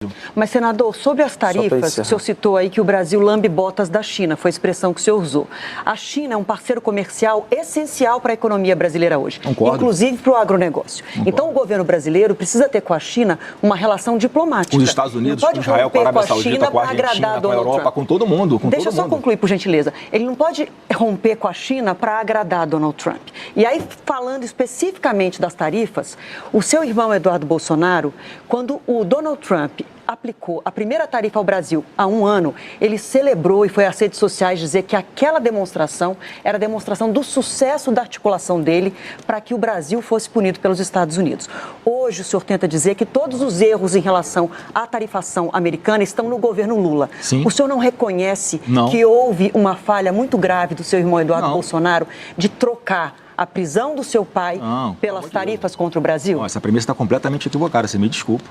Brasil. Mas, senador, sobre as tarifas, o senhor citou aí que o Brasil lambe botas da China, foi a expressão que o senhor usou. A China é um parceiro comercial essencial para a economia brasileira hoje, Concordo. Inclusive para o agronegócio. Concordo. Então, o governo brasileiro precisa ter com a China uma relação diplomática. Com os Estados Unidos, com Israel, com a Arábia Saudita, com a Argentina, com a Europa, com todo mundo. Deixa eu só concluir, por gentileza. Ele não pode romper com a China para agradar Donald Trump. E aí, falando especificamente das tarifas, o seu irmão Eduardo Bolsonaro, quando o Donald Trump aplicou a primeira tarifa ao Brasil há um ano, ele celebrou e foi às redes sociais dizer que aquela demonstração era a demonstração do sucesso da articulação dele para que o Brasil fosse punido pelos Estados Unidos. Hoje, o senhor tenta dizer que todos os erros em relação à tarifação americana estão no governo Lula. Sim. O senhor não reconhece Não. que houve uma falha muito grave do seu irmão Eduardo Bolsonaro de trocar a prisão do seu pai pelas tarifas contra o Brasil? Não, essa premissa está completamente equivocada, você me desculpa.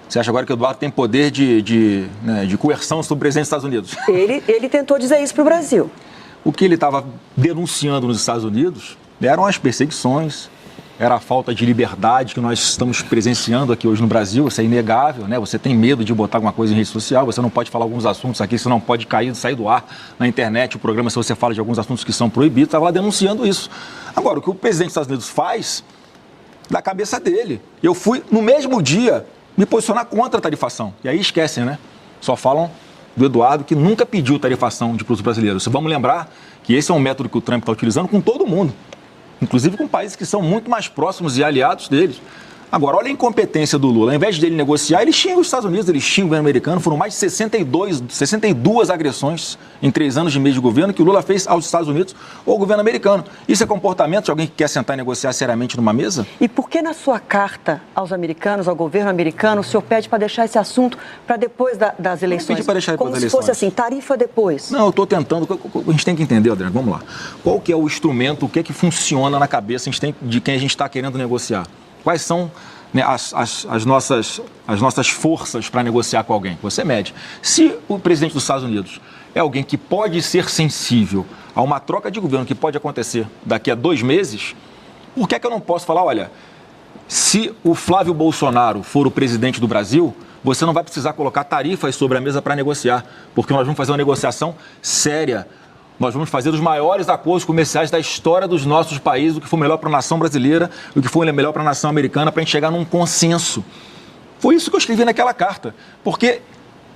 Você acha agora que o Eduardo tem poder de coerção sobre o presidente dos Estados Unidos? Ele tentou dizer isso para o Brasil. O que ele estava denunciando nos Estados Unidos eram as perseguições, era a falta de liberdade que nós estamos presenciando aqui hoje no Brasil. Isso é inegável, né? Você tem medo de botar alguma coisa em rede social, você não pode falar alguns assuntos aqui, você não pode sair do ar na internet, o programa, se você fala de alguns assuntos que são proibidos, estava lá denunciando isso. Agora, o que o presidente dos Estados Unidos faz, da cabeça dele. Eu fui, no mesmo dia, me posicionar contra a tarifação. E aí esquecem, né? Só falam do Eduardo, que nunca pediu tarifação de produtos brasileiros. Vamos lembrar que esse é um método que o Trump está utilizando com todo mundo, inclusive com países que são muito mais próximos e aliados deles. Agora, olha a incompetência do Lula. Ao invés dele negociar, ele xinga os Estados Unidos, ele xinga o governo americano. Foram mais de 62 agressões em 3 anos de mês de governo que o Lula fez aos Estados Unidos ou ao governo americano. Isso é comportamento de alguém que quer sentar e negociar seriamente numa mesa? E por que na sua carta aos americanos, ao governo americano, o senhor pede para deixar esse assunto para depois das eleições? Não pedi para deixar depois das eleições. Como se fosse assim, tarifa depois. Não, eu estou tentando. A gente tem que entender, Adriano, vamos lá. Qual que é o instrumento, o que é que funciona na cabeça de quem a gente está querendo negociar? Quais são, né, as nossas forças para negociar com alguém? Você mede. Se o presidente dos Estados Unidos é alguém que pode ser sensível a uma troca de governo que pode acontecer daqui a 2 meses, por que é que eu não posso falar, olha, se o Flávio Bolsonaro for o presidente do Brasil, você não vai precisar colocar tarifas sobre a mesa para negociar, porque nós vamos fazer uma negociação séria. Nós vamos fazer os maiores acordos comerciais da história dos nossos países, o que for melhor para a nação brasileira, o que for melhor para a nação americana, para a gente chegar num consenso. Foi isso que eu escrevi naquela carta, porque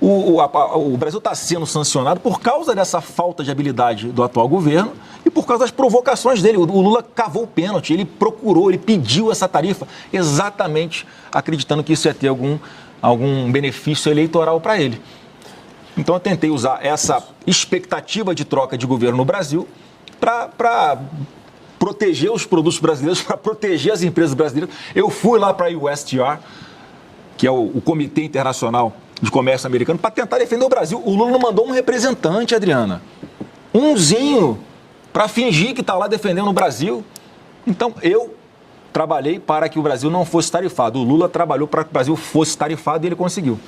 o Brasil está sendo sancionado por causa dessa falta de habilidade do atual governo e por causa das provocações dele. O Lula cavou o pênalti, ele procurou, ele pediu essa tarifa, exatamente acreditando que isso ia ter algum benefício eleitoral para ele. Então eu tentei usar essa expectativa de troca de governo no Brasil para proteger os produtos brasileiros, para proteger as empresas brasileiras. Eu fui lá para a USTR, que é o Comitê Internacional de Comércio Americano, para tentar defender o Brasil. O Lula não mandou um representante, Adriana. Umzinho, para fingir que está lá defendendo o Brasil. Então eu trabalhei para que o Brasil não fosse tarifado. O Lula trabalhou para que o Brasil fosse tarifado e ele conseguiu.